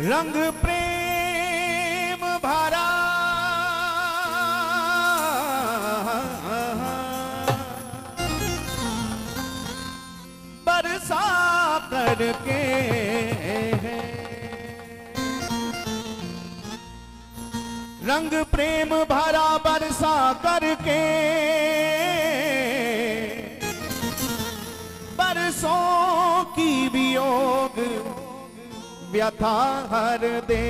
रंग प्रेम भरा बरसा करके रंग प्रेम भरा बरसा करके बरसों की वियोग व्यथा हर दे।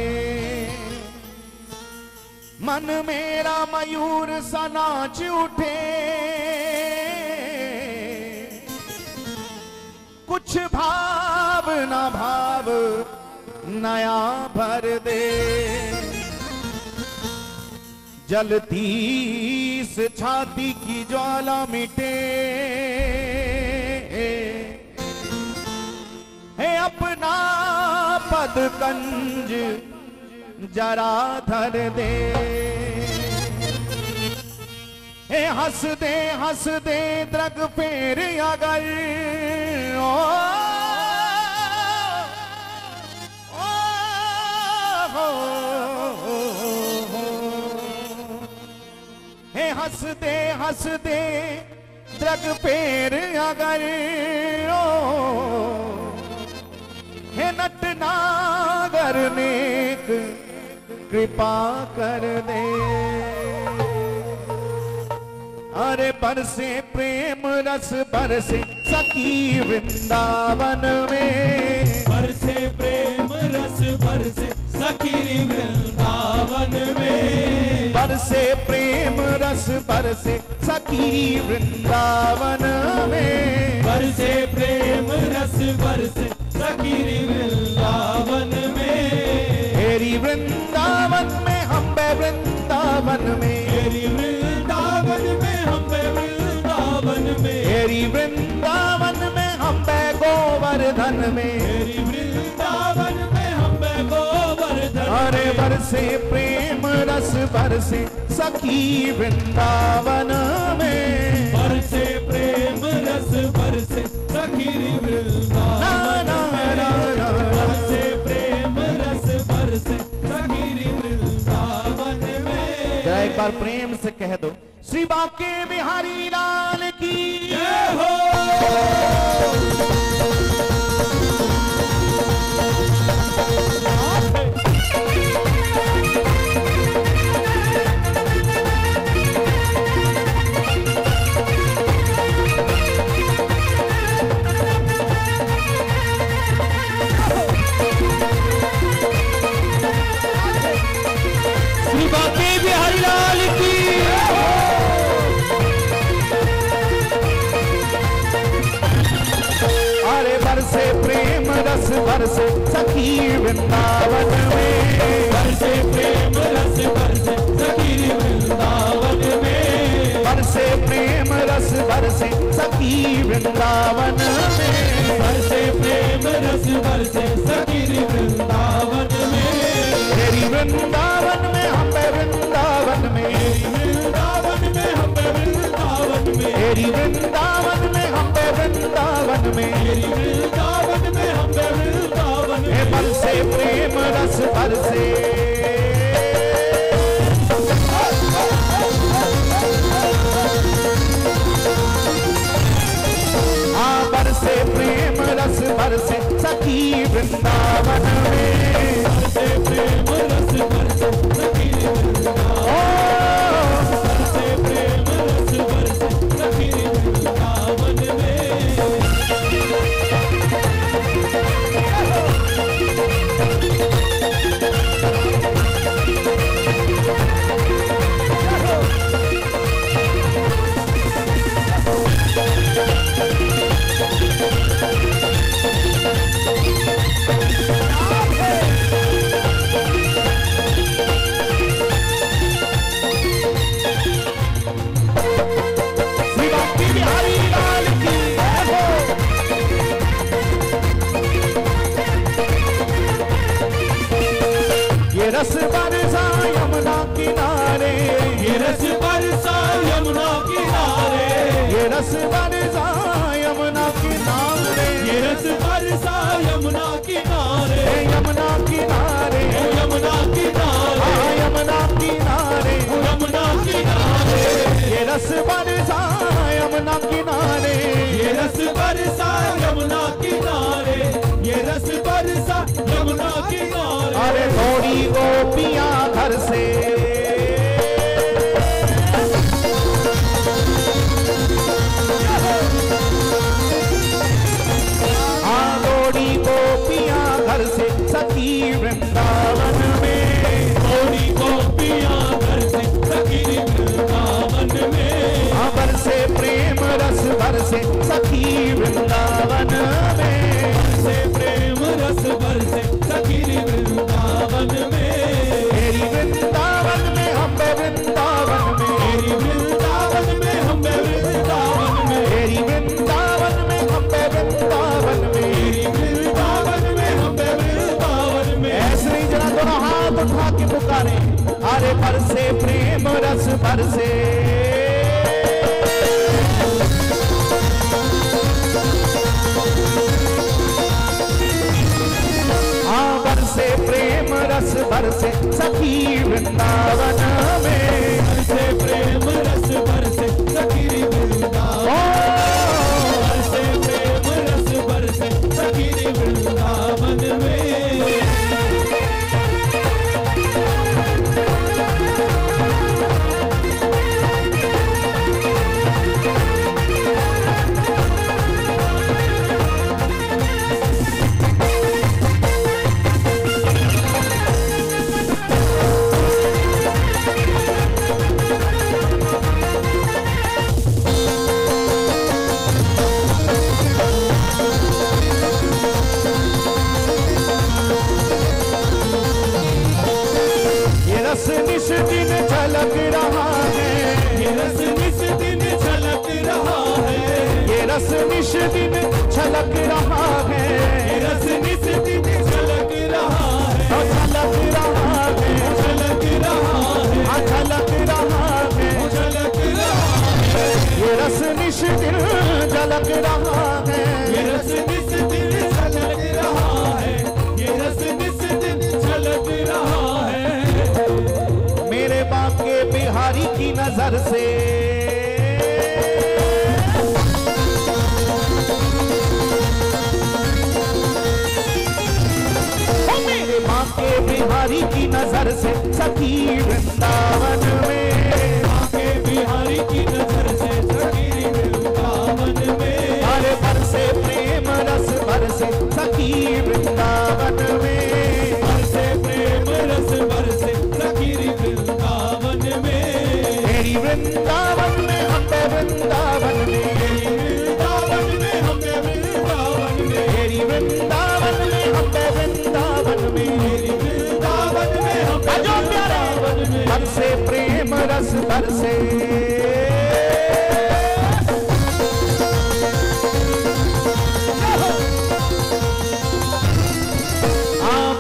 मन मेरा मयूर सा नाच उठे, कुछ भाव ना भाव नया भर दे। जलती इस छाती की ज्वाला मिटे, है अपना पद कंज जरा धर दे। हे हंस दे द्रग फेर अगर ओ, हे हंस दे द्रग फेर अगर ओ, हे नट नागर नेक कृपा कर दे। अरे बरसे प्रेम रस बरसे सखी वृंदावन में, बरसे प्रेम रस बरसे सखी वृंदावन में, बरसे प्रेम रस बरसे सखी वृंदावन में, बरसे प्रेम रस बरसे सखी वृंदावन में। तेरी वृंदावन में हम बे वृंदावन में, तेरी वृंदावन में हम वृंदावन में, तेरी वृंदावन में हम बे गोवर्धन में, तेरी वृंदावन में हम गोवर्धन। अरे बरसे प्रेम रस बरसे सखी वृंदावन में, बरसे प्रेम रस बरसे सखी वृंदावन में, बरसे प्रेम रस बरसे सखी वृंदावन में। जरा एक बार प्रेम से कह दो, श्री बांके बिहारी लाल की जय हो। श्री बांके बिहारी लाल की। अरे बरसे प्रेम रस बरसे सखी वृंदावन में, बरसे प्रेम रस बरसे सखी वृंदावन में, बरसे प्रेम रस बरसे सखी वृंदावन में, बरसे प्रेम रस बरसे सखी वृंदावन में। तेरी वृंदावन में हम वृंदावन में, वृंदावन में हम वृंदावन में, तेरी वृंदावन में हम वृंदावन में, तेरी वृंदावन में हम वृंदावन में। बरसे प्रेम रस बरसे बरसे प्रेम रस बरसे सखी वृंदावन में, बरसे प्रेम रस बरसे सखी वृंदावन, बरसे प्रेम रस बरसे सखी वृंदावन में। रस बरसा यमुना किनारे, ये रस बरसा यमुना किनारे, ये रस बरसा यमुना किनारे, ये रस बरसा यमुना किनारे, यमुना किनारे बरसे। दौड़ी गोपियां घर से सखी वृंदावन में, दौड़ी गोपियां घर से सखी वृंदावन में, बरसे प्रेम रस बरसे सखी वृंदावन में, बरसे प्रेम रस बरसे सखी वृंदावन में। मेरी वृंदावन में हम वृंदावन में, मेरी वृंदावन में हम वृंदावन में, मेरी वृंदावन में हम वृंदावन में, मेरी वृंदावन में हम वृंदावन में। ऐसे ही जरा दोनों हाथ उठा के पुकारे, अरे बरसे प्रेम रस बरसे। बरसे प्रेम रस बरसे सखी वृंदावन में, बरसे प्रेम रस बरसे सखी वृंदावन, बरसे प्रेम रस बरसे सखी वृंदावन में। रस निश दिन झलक रहा है, ये रस निश दिन झलक रहा है, ये रस निश दिन झलक रहा है, ये रस निश दिन झलक रहा है, झलक रहा है, झलक रहा है, झलक रहा है, झलक रहा है। ये रस निश दिन झलक रहा है, ये रस निश दिन झलक रहा है, ये रस निश दिन झलक रहा है। मेरे बांके बिहारी की नजर से, मेरे बांके बिहारी की नजर से सखी वृंदावन में, बांके बिहारी की नजर से सखी वृंदावन में, अरे बरसे प्रेम रस बरसे सखी वृंदावन में, बरसे प्रेम रस बरसे सखी वृंदावन में। मेरी वृंदावन में हम वृंदावन में, वृंदावन में हम वृंदावन में, मेरी वृंदावन में हम वृंदावन में, वृंदावन में हम अजो प्यारे वृंदावन में। बरसे प्रेम रस बरसे।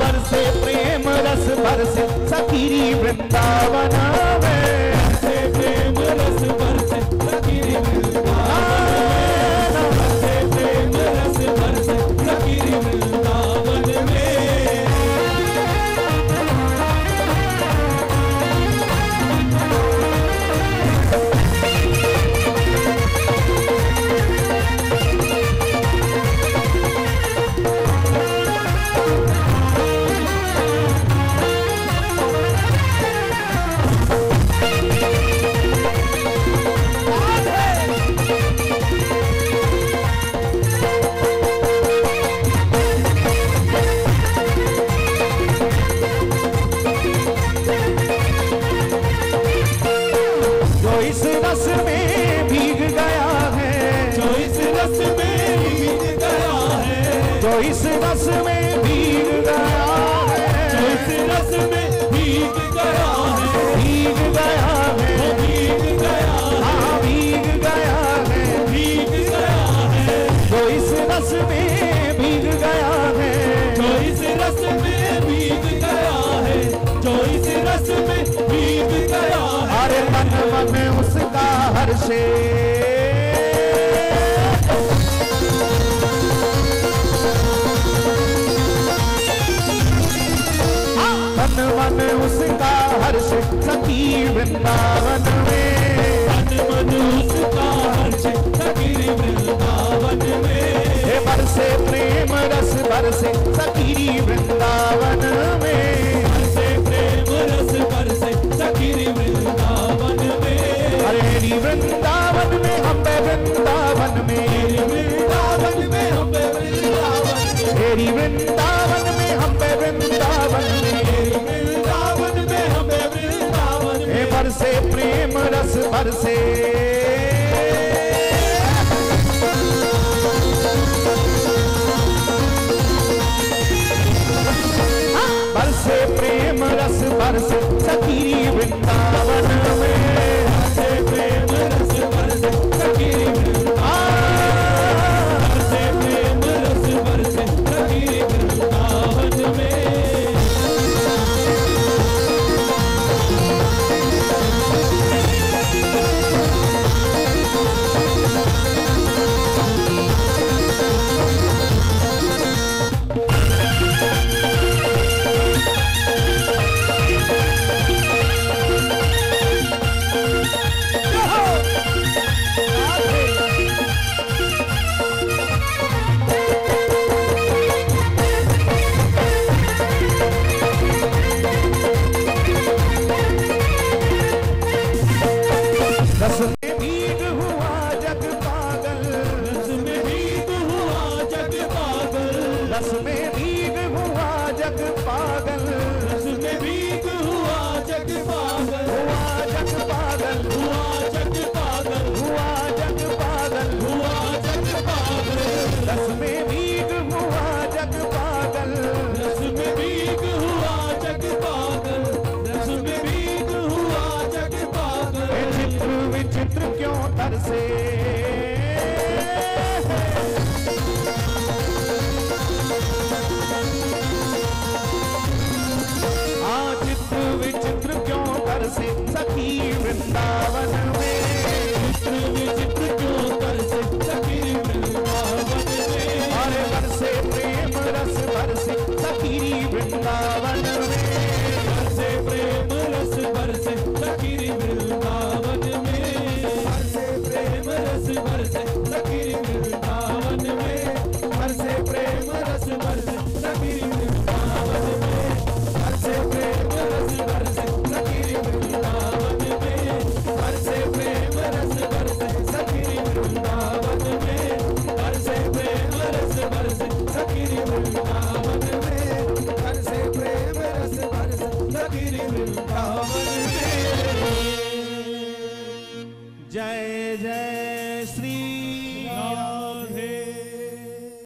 बरसे प्रेम रस बरसे सखी वृंदावन में, बरसे प्रेम रस बरसे सखी वृंदावन में, बरसे प्रेम रस बरसे सखी वृंदावन में। जो इस रस में भीग गया है, जो इस रस में भीग गया है, जो इस रस में भीग गया जो है, इस रस में भीग गया है, भीग गया है, वो भीग गया है, हाँ भीग गया है, भीग गया है, जो इस रस में भीग गया है, जो इस रस में भीग गया है, जो इस रस में भीग गया है। अरे मन मन उसका हर्षे, मन मन उसका हर्ष सखी वृंदावन में, मन मन उसका हर्ष सखी वृंदावन में, हे बरसे प्रेम रस बरसे सखी वृंदावन में, बरसे प्रेम रस बरसे बरसे प्रेम रस बरसे सखी वृंदावन में बरसे प्रेम रस बरसे सखी बरसे प्रेम रस बरसे सखी वृंदावन में रस में भीग हुआ जग पागल रस में भीग हुआ जग पागल रस में भीग हुआ जग पागल रस में भीग हुआ जग पागल हुआ जग पागल हुआ जग पागल हुआ जग पागल हुआ जग पागल रस में भीग हुआ जग पागल रस में भीग हुआ जग पागल रस में भीग हुआ जग पागल ए चित्र विचित्र क्यों तरसे चित्र विचित्र क्यों तरसे सखी वृंदावन में चित्र विचित्र क्यों तरसे सखी वृंदावन में अरे बरसे प्रेम रस बरसे सखी वृंदावन में बरसे प्रेम रस बरसे सखी वृंदावन में बरसे प्रेम रस बरसे सखी वृंदावन में बरसे प्रेम रस बरसे सखी वृंदावन में बरसे प्रेम रस बरसे सखी वृंदावन में बरसे प्रेम रस बरसे सखी वृंदावन में बरसे प्रेम रस बरसे सखी वृंदावन में बरसे प्रेम रस बरसे सखी वृंदावन में जय जय श्री